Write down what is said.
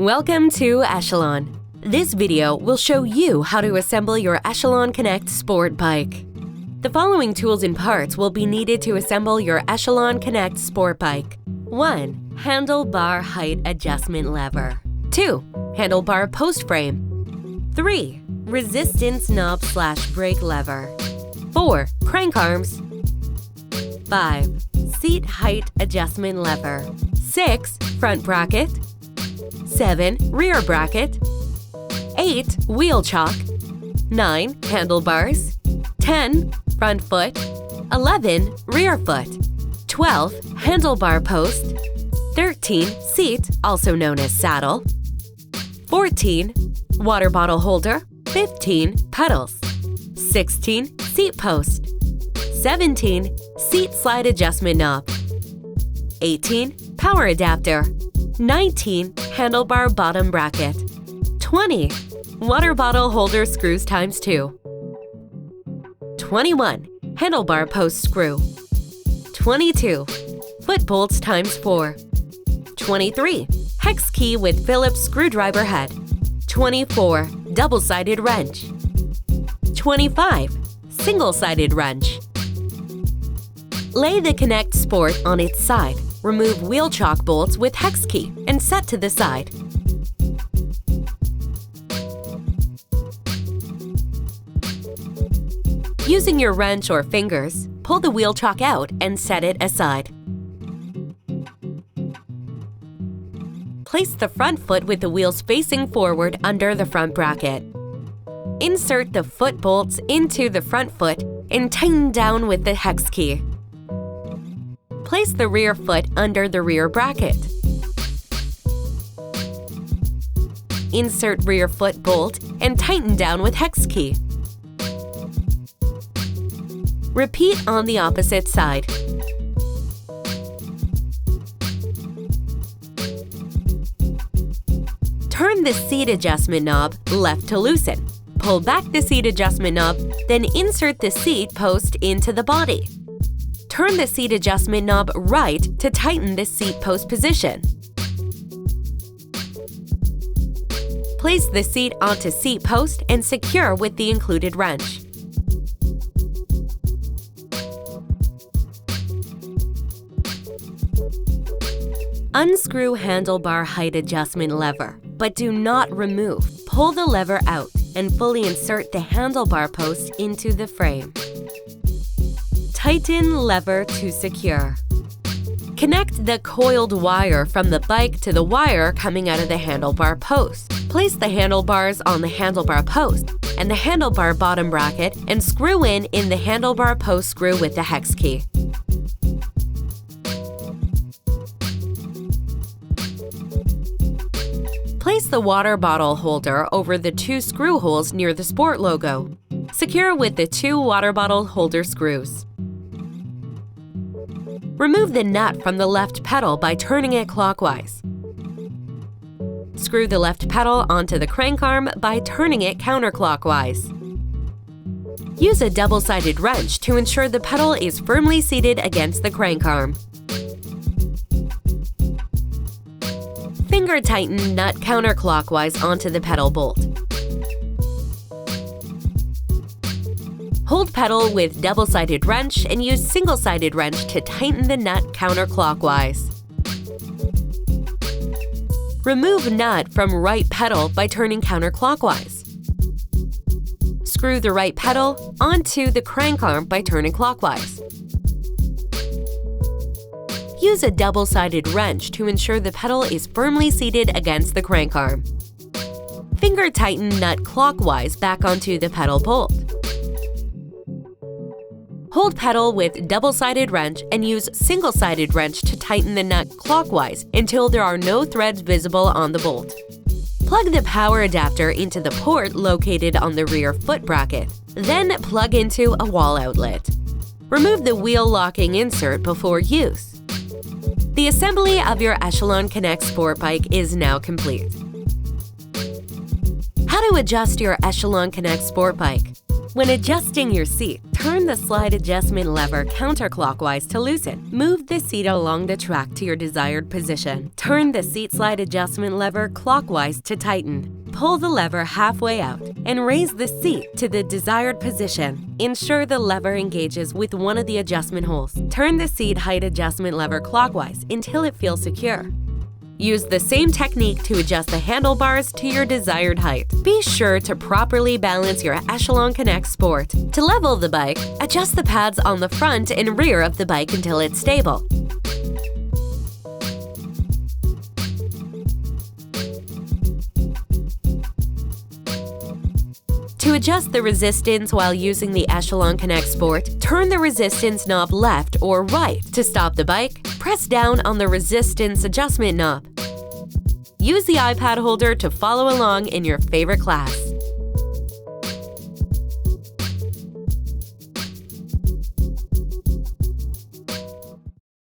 Welcome to Echelon. This video will show you how to assemble your Echelon Connect Sport Bike. The following tools and parts will be needed to assemble your Echelon Connect Sport Bike. 1. Handlebar height adjustment lever. 2. Handlebar post frame. 3. Resistance knob/brake lever. 4. Crank arms. 5. Seat height adjustment lever. 6. Front bracket. 7. Rear bracket. 8. Wheel chock. 9. Handlebars. 10. Front foot. 11. Rear foot. 12. Handlebar post. 13. Seat, also known as saddle. 14. Water bottle holder. 15. Pedals. 16. Seat post. 17. Seat slide adjustment knob. 18. Power adapter. 19. Handlebar bottom bracket. 20. Water bottle holder screws ×2. 21. Handlebar post screw. 22. Foot bolts ×4. 23. Hex key with Phillips screwdriver head. 24. Double-sided wrench. 25. Single-sided wrench. Lay the Connect Sport on its side. Remove wheel chock bolts with hex key and set to the side. Using your wrench or fingers, pull the wheel chock out and set it aside. Place the front foot with the wheels facing forward under the front bracket. Insert the foot bolts into the front foot and tighten down with the hex key. Place the rear foot under the rear bracket. Insert rear foot bolt and tighten down with hex key. Repeat on the opposite side. Turn the seat adjustment knob left to loosen. Pull back the seat adjustment knob, then insert the seat post into the body. Turn the seat adjustment knob right to tighten the seat post position. Place the seat onto seat post and secure with the included wrench. Unscrew handlebar height adjustment lever, but do not remove. Pull the lever out and fully insert the handlebar post into the frame. Tighten lever to secure. Connect the coiled wire from the bike to the wire coming out of the handlebar post. Place the handlebars on the handlebar post and the handlebar bottom bracket and screw in the handlebar post screw with the hex key. Place the water bottle holder over the 2 screw holes near the Sport logo. Secure with the 2 water bottle holder screws. Remove the nut from the left pedal by turning it clockwise. Screw the left pedal onto the crank arm by turning it counterclockwise. Use a double-sided wrench to ensure the pedal is firmly seated against the crank arm. Finger tighten nut counterclockwise onto the pedal bolt. Hold pedal with double-sided wrench and use single-sided wrench to tighten the nut counterclockwise. Remove nut from right pedal by turning counterclockwise. Screw the right pedal onto the crank arm by turning clockwise. Use a double-sided wrench to ensure the pedal is firmly seated against the crank arm. Finger tighten nut clockwise back onto the pedal bolt. Hold pedal with double-sided wrench and use single-sided wrench to tighten the nut clockwise until there are no threads visible on the bolt. Plug the power adapter into the port located on the rear foot bracket. Then plug into a wall outlet. Remove the wheel locking insert before use. The assembly of your Echelon Connect Sport Bike is now complete. How to adjust your Echelon Connect Sport Bike. When adjusting your seat, turn the slide adjustment lever counterclockwise to loosen. Move the seat along the track to your desired position. Turn the seat slide adjustment lever clockwise to tighten. Pull the lever halfway out and raise the seat to the desired position. Ensure the lever engages with one of the adjustment holes. Turn the seat height adjustment lever clockwise until it feels secure. Use the same technique to adjust the handlebars to your desired height. Be sure to properly balance your Echelon Connect Sport. To level the bike, adjust the pads on the front and rear of the bike until it's stable. To adjust the resistance while using the Echelon Connect Sport, turn the resistance knob left or right. To stop the bike, press down on the resistance adjustment knob. Use the iPad holder to follow along in your favorite class.